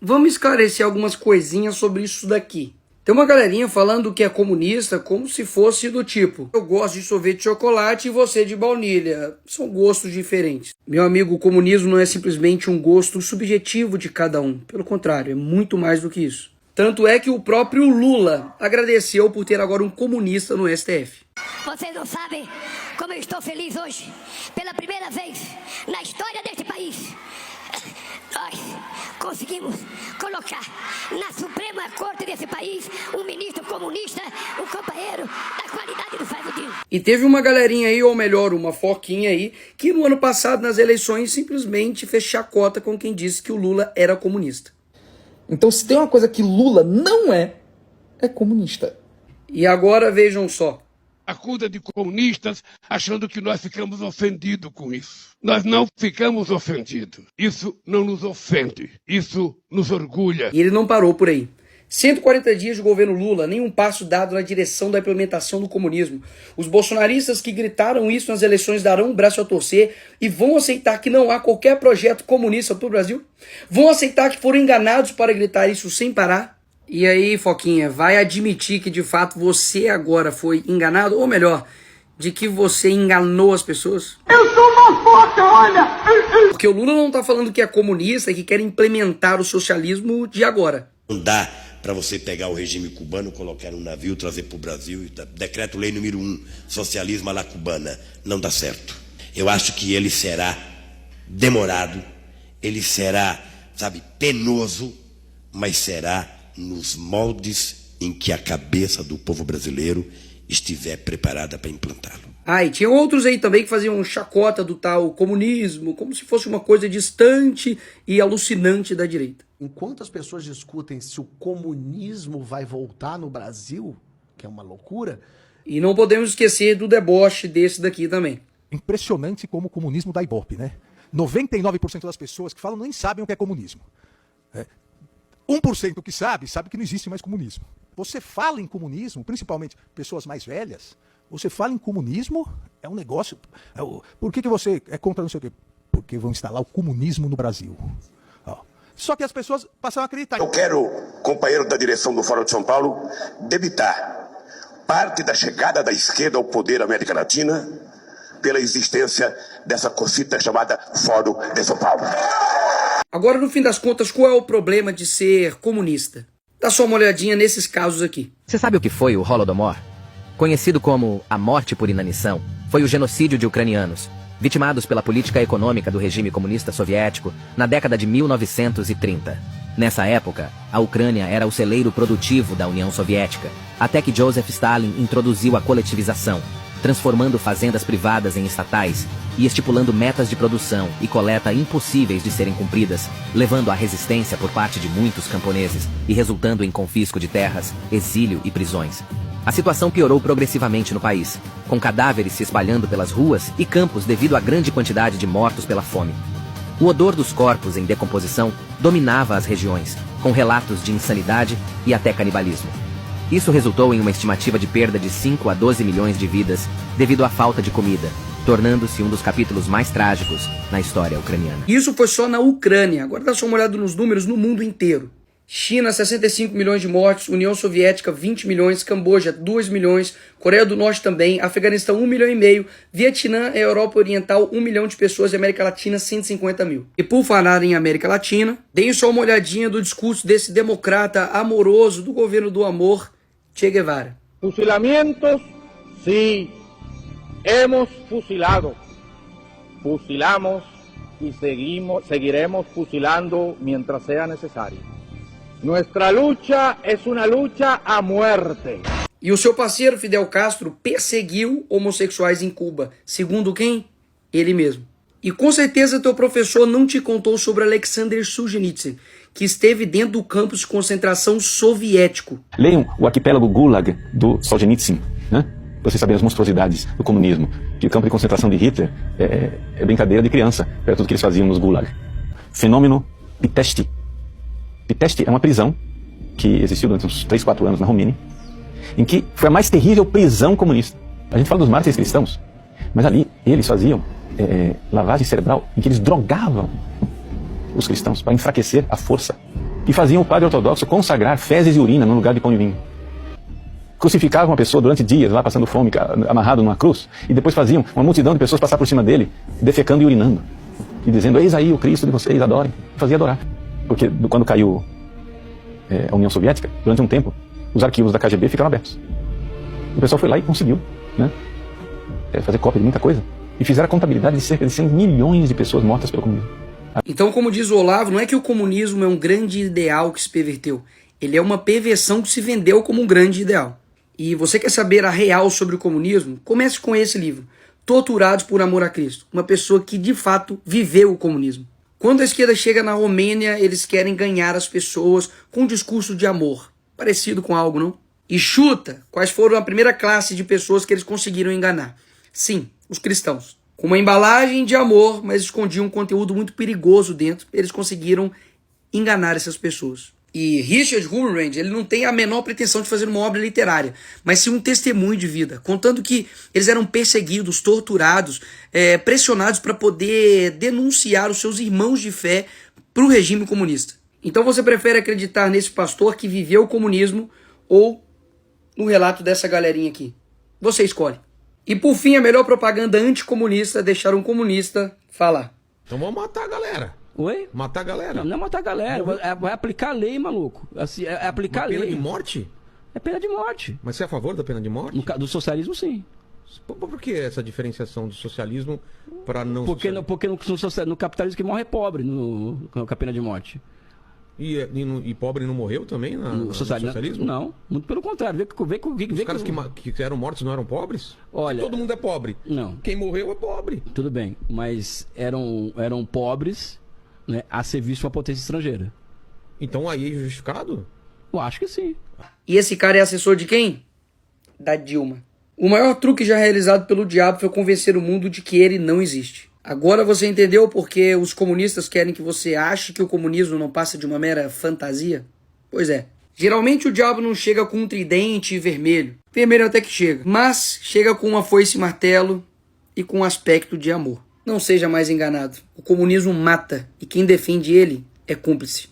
Vamos esclarecer algumas coisinhas sobre isso daqui. Tem uma galerinha falando que é comunista como se fosse do tipo: eu gosto de sorvete de chocolate e você de baunilha. São gostos diferentes. Meu amigo, o comunismo não é simplesmente um gosto subjetivo de cada um. Pelo contrário, é muito mais do que isso. Tanto é que o próprio Lula agradeceu por ter agora um comunista no STF. Vocês não sabem como eu estou feliz hoje. Pela primeira vez na história deste país, nós conseguimos colocar na Suprema Corte desse país um ministro comunista, um companheiro da qualidade do Fábio. E teve uma galerinha aí, ou melhor, uma foquinha aí, que no ano passado nas eleições simplesmente fez chacota com quem disse que o Lula era comunista. Então se tem uma coisa que Lula não é comunista. E agora vejam só. Acusa de comunistas, achando que nós ficamos ofendidos com isso. Nós não ficamos ofendidos. Isso não nos ofende. Isso nos orgulha. E ele não parou por aí. 140 dias de governo Lula, nenhum passo dado na direção da implementação do comunismo. Os bolsonaristas que gritaram isso nas eleições darão um braço a torcer e vão aceitar que não há qualquer projeto comunista para o Brasil? Vão aceitar que foram enganados para gritar isso sem parar? E aí, Foquinha, vai admitir que de fato você agora foi enganado? Ou melhor, de que você enganou as pessoas? Eu sou uma foca, olha! Porque o Lula não tá falando que é comunista e que quer implementar o socialismo de agora. Não dá para você pegar o regime cubano, colocar num navio, trazer para o Brasil, decreto-lei número 1, socialismo à la cubana. Não dá certo. Eu acho que ele será demorado, ele será, penoso, mas será nos moldes em que a cabeça do povo brasileiro estiver preparada para implantá-lo. E tinha outros aí também que faziam chacota do tal comunismo, como se fosse uma coisa distante e alucinante da direita. Enquanto as pessoas discutem se o comunismo vai voltar no Brasil, que é uma loucura... E não podemos esquecer do deboche desse daqui também. Impressionante como o comunismo dá ibope, né? 99% das pessoas que falam nem sabem o que é comunismo. 1% que sabe que não existe mais comunismo. Você fala em comunismo, principalmente pessoas mais velhas, você fala em comunismo, é um negócio... Por que você é contra não sei o quê? Porque vão instalar o comunismo no Brasil. Só que as pessoas passam a acreditar. Eu quero, companheiro da direção do Fórum de São Paulo, debitar parte da chegada da esquerda ao poder da América Latina pela existência dessa cosita chamada Fórum de São Paulo. Agora, no fim das contas, qual é o problema de ser comunista? Dá só uma olhadinha nesses casos aqui. Você sabe o que foi o Holodomor? Conhecido como a morte por inanição, foi o genocídio de ucranianos, vitimados pela política econômica do regime comunista soviético na década de 1930. Nessa época, a Ucrânia era o celeiro produtivo da União Soviética, até que Joseph Stalin introduziu a coletivização, transformando fazendas privadas em estatais e estipulando metas de produção e coleta impossíveis de serem cumpridas, levando à resistência por parte de muitos camponeses e resultando em confisco de terras, exílio e prisões. A situação piorou progressivamente no país, com cadáveres se espalhando pelas ruas e campos devido à grande quantidade de mortos pela fome. O odor dos corpos em decomposição dominava as regiões, com relatos de insanidade e até canibalismo. Isso resultou em uma estimativa de perda de 5 a 12 milhões de vidas devido à falta de comida, tornando-se um dos capítulos mais trágicos na história ucraniana. Isso foi só na Ucrânia. Agora dá só uma olhada nos números no mundo inteiro. China, 65 milhões de mortes, União Soviética, 20 milhões, Camboja, 2 milhões, Coreia do Norte também, Afeganistão, 1,5 milhão, Vietnã e Europa Oriental, 1 milhão de pessoas e América Latina, 150 mil. E por falar em América Latina, deem só uma olhadinha do discurso desse democrata amoroso do governo do amor, Che Guevara. Fusilamientos, sí, hemos fusilado, fusilamos y seguiremos fusilando mientras sea necesario. Nuestra lucha es una lucha a muerte. E o seu parceiro Fidel Castro perseguiu homossexuais em Cuba. Segundo quem? Ele mesmo. E com certeza teu professor não te contou sobre Alexander Solzhenitsyn, que esteve dentro do campo de concentração soviético. Leiam o arquipélago Gulag do Solzhenitsyn, né? Pra vocês saberem as monstruosidades do comunismo. Que o campo de concentração de Hitler é brincadeira de criança, perto do que eles faziam nos Gulag. Fenômeno Pitești. Pitești é uma prisão que existiu durante uns 3, 4 anos na Romênia, em que foi a mais terrível prisão comunista. A gente fala dos mártires cristãos, mas ali eles faziam lavagem cerebral, em que eles drogavam os cristãos para enfraquecer a força e faziam o padre ortodoxo consagrar fezes e urina no lugar de pão e vinho. Crucificavam uma pessoa durante dias, lá passando fome, amarrado numa cruz, e depois faziam uma multidão de pessoas passar por cima dele, defecando e urinando, e dizendo, eis aí o Cristo de vocês, adorem. E fazia adorar. Porque quando caiu a União Soviética, durante um tempo, os arquivos da KGB ficaram abertos. O pessoal foi lá e conseguiu, né, fazer cópia de muita coisa, e fizeram a contabilidade de cerca de 100 milhões de pessoas mortas pelo comunismo. Então, como diz o Olavo, não é que o comunismo é um grande ideal que se perverteu. Ele é uma perversão que se vendeu como um grande ideal. E você quer saber a real sobre o comunismo? Comece com esse livro, Torturados por Amor a Cristo. Uma pessoa que, de fato, viveu o comunismo. Quando a esquerda chega na Romênia, eles querem ganhar as pessoas com um discurso de amor. Parecido com algo, não? E chuta quais foram a primeira classe de pessoas que eles conseguiram enganar. Sim, os cristãos. Com uma embalagem de amor, mas escondiam um conteúdo muito perigoso dentro, eles conseguiram enganar essas pessoas. E Richard Wurmbrand, ele não tem a menor pretensão de fazer uma obra literária, mas sim um testemunho de vida, contando que eles eram perseguidos, torturados, pressionados para poder denunciar os seus irmãos de fé para o regime comunista. Então você prefere acreditar nesse pastor que viveu o comunismo ou no relato dessa galerinha aqui? Você escolhe. E por fim, a melhor propaganda anticomunista é deixar um comunista falar. Então vamos matar a galera. Oi? Matar a galera. Não é matar a galera, vai aplicar a lei, maluco. Assim, é aplicar a lei. Pena de morte? É pena de morte. Mas você é a favor da pena de morte? Do socialismo, sim. Por que essa diferenciação do socialismo para não... Porque no capitalismo que morre é pobre com a pena de morte. E pobre não morreu também no socialismo? Não, muito pelo contrário. Os caras que eram mortos não eram pobres? Olha, todo mundo é pobre. Não. Quem morreu é pobre. Tudo bem, mas eram pobres, né, a serviço de uma potência estrangeira. Então aí é justificado? Eu acho que sim. E esse cara é assessor de quem? Da Dilma. O maior truque já realizado pelo diabo foi convencer o mundo de que ele não existe. Agora você entendeu porque os comunistas querem que você ache que o comunismo não passa de uma mera fantasia? Pois é. Geralmente o diabo não chega com um tridente vermelho. Vermelho até que chega. Mas chega com uma foice e martelo e com um aspecto de amor. Não seja mais enganado. O comunismo mata e quem defende ele é cúmplice.